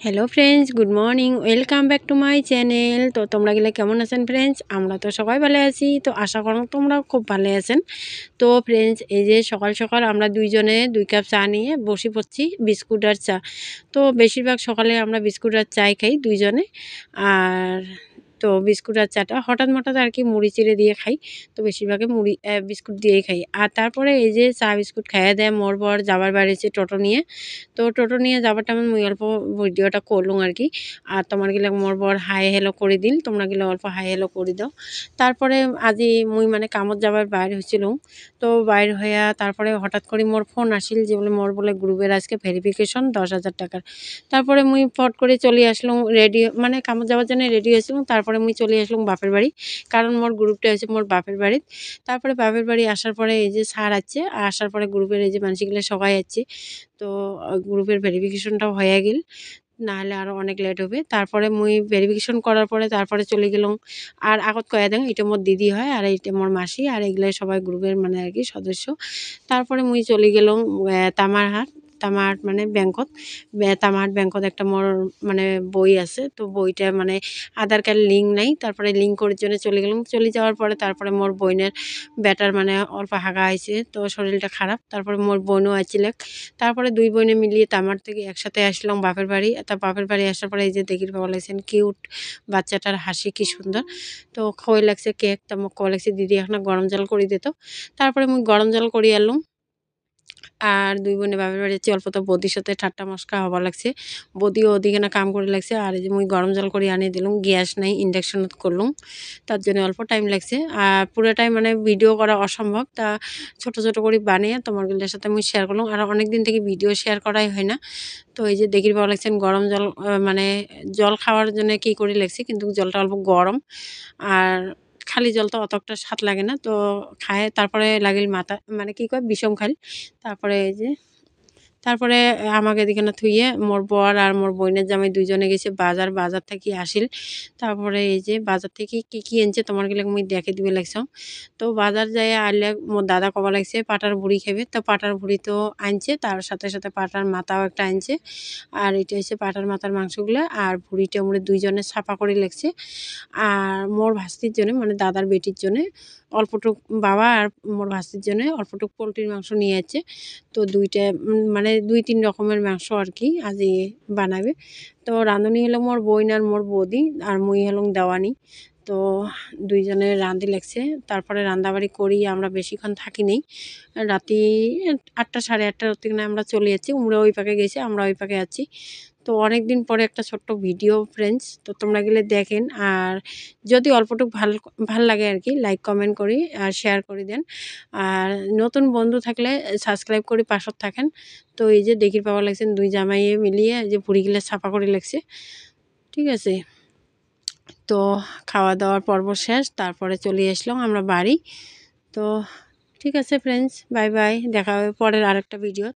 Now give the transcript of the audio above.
Hello friends, good morning, welcome back to my channel. তো তোমরা গেলে কেমন আছেন ফ্রেন্ডস? আমরা তো সবাই ভালো আছি। তো আশা করো তোমরাও খুব ভালো আছেন। তো ফ্রেন্ডস, এই যে সকাল সকাল আমরা দুইজনে 2 কাপ চা নিয়ে বসে পড়ছি, বিস্কুট আর চা। তো বেশিরভাগ সকালে আমরা বিস্কুট আর চাই খাই দুইজনে। আর তো বিস্কুট আর চাটা হঠাৎ আর কি মুড়ি চিড়ে দিয়ে খাই। তো বেশিরভাগে মুড়ি বিস্কুট দিয়েই খাই। আর তারপরে এই যে চা বিস্কুট খাইয়া দেয় মোর বর যাবার বাড়িছে টোটো নিয়ে। তো টোটো নিয়ে যাবার টাইমে মুই অল্প ভিডিওটা করলুম আর কি। আর তোমার গিলা মোর বর হাই হ্যালো করে দিল, তোমরা গিলা অল্প হাই হ্যালো করে দাও। তারপরে আজি মুই মানে কামত যাবার বাইর হয়েছিলাম। তো বাইর হইয়া তারপরে হঠাৎ করে মোর ফোন আসিল যে বলে মোর বলে গ্রুপের আজকে ভেরিফিকেশন 10,000 টাকার। তারপরে মুই ফট করে চলে আসলাম রেডি, মানে কামত যাওয়ার জন্য রেডি হয়েছিলাম। তারপরে মুই চলে আসলাম বাপের বাড়ি, কারণ মোর গ্রুপটা হয়েছে মোর বাপের বাড়ির। তারপরে বাপের বাড়ি আসার পরে এই যে স্যার আছে, আসার পরে গ্রুপের এই যে মানুষগুলো সবাই আছে। তো গ্রুপের ভেরিফিকেশনটাও হয়ে গেল, নাহলে আরও অনেক লেট হবে। তারপরে মুই ভেরিফিকেশন করার পরে তারপরে চলে গেলাম। আর আগত কয়ে দেন এটা মোর দিদি হয় আর এইটা মোর মাসি, আর এগুলাই সবাই গ্রুপের মানে আর কি সদস্য। তারপরে মুই চলে গেলাম তামারহাট। তামারহাট মানে ব্যাংকত। তামারহাট ব্যাংকত একটা মোর মানে বই আছে, তো বইটা মানে আধার কার্ড লিঙ্ক নাই। তারপরে লিঙ্ক করার জন্য চলে গেলাম। চলে যাওয়ার পরে তারপরে মোর বোনের বেটার মানে অল্প হাগা হয়েছে, তো শরীরটা খারাপ। তারপরে মোর বোনও আছিল। তারপরে দুই বোনে মিলিয়ে তামার থেকে একসাথে আসলাম বাপের বাড়ি। তা বাপের বাড়ি আসার পরে এই যে দেখির পাওয়া লাগছেন কিউট বাচ্চাটার হাসি কি সুন্দর। তো খই লাগছে কেক, তা মোক কওয়া লাগছে দিদি এখন গরম জল করে দিত। তারপরে মুই গরম জল করে আনলাম। আর দুই বোনে বাপের বাড়ি যাচ্ছি, অল্প তো বদির সাথে ঠাট্টা মস্কা হবার লাগছে। বদিও ওদিকে না কাম করে লাগছে। আর এই যে মুই গরম জল করে আনিয়ে দিলাম, গ্যাস নাই, ইন্ডাকশনত করলাম। তার জন্য অল্প টাইম লাগছে। আর পুরোটাই মানে ভিডিও করা অসম্ভব। তা ছোট ছোট করে বানিয়ে তোমারগুলোর সাথে আমি শেয়ার করলাম। আর অনেক দিন থেকে ভিডিও শেয়ার করাই হয় না। তো এই যে দেখির পাওয়া লাগছেন গরম জল, মানে জল খাওয়ার জন্য কি করে লাগছে, কিন্তু জলটা অল্প গরম। আর খালি জল তো অত একটা স্বাদ লাগে না, তো খায় তারপরে লাগিল মাথা মানে কি কয় বিষম খাইল। তারপরে এই যে তারপরে আমাকে এদিকে না থুইয়ে মোর বর আর মোর বোনের জামাই দুইজনে গেছে বাজার, বাজার থেকে আসিল। তারপরে এই যে বাজার থেকে কি কি এনছে তোমার গেলে মুই দেখে দিবে লাগছাম। তো বাজার যাই আনলে মোর দাদা কবা লাগছে পাটার ভুড়ি খাবে, তো পাটার ভুড়ি তো আনছে, তার সাথে সাথে পাটার মাথাও একটা আনছে। আর এটা হচ্ছে পাটার মাথার মাংসগুলো, আর ভুড়িটা মোরে দুইজনে ছাপা করে লাগছে। আর মোর ভাস্তির জন্য মানে দাদার বেটির জন্য অল্পটুক, বাবা আর মোর ভাস্তির জন্য অল্পটুক পোলট্রির মাংস নিয়ে যাচ্ছে। তো দুইটা মানে 2-3 রকমের মাংস আর কি আজ বানাবে। তো রাঁধুনি হলো মোর বোন আর মোর বৌদি, আর মুই হলাম দেওয়ানি। তো দুইজনে রাঁধি লাগছে। তারপরে রান্দাবাড়ি করি, আমরা বেশিক্ষণ থাকি নেই। রাতি 8টা 8:30টার থেকে আমরা চলে যাচ্ছি। উমরা ওই পাকে গেছে, আমরা ওই পাকে আছি। তো অনেক দিন পরে একটা ছোট্ট ভিডিও ফ্রেন্ডস, তো তোমরা গেলে দেখেন। আর যদি অল্পটুকু ভাল লাগে আর কি লাইক কমেন্ট করি আর শেয়ার করে দেন। আর নতুন বন্ধু থাকলে সাবস্ক্রাইব করে পাশত থাকেন। তো এই যে দেখির পাওয়া লাগছেন দুই জামাইয়ে মিলিয়ে যে ভুড়িগুলো ছাপা করে লাগছে। ঠিক আছে, তো খাওয়া দাওয়ার পর্ব শেষ, তারপরে চলে আসলাম আমরা বাড়ি। তো ঠিক আছে ফ্রেন্ডস, বাই বাই, দেখা হবে পরের আরেকটা ভিডিও।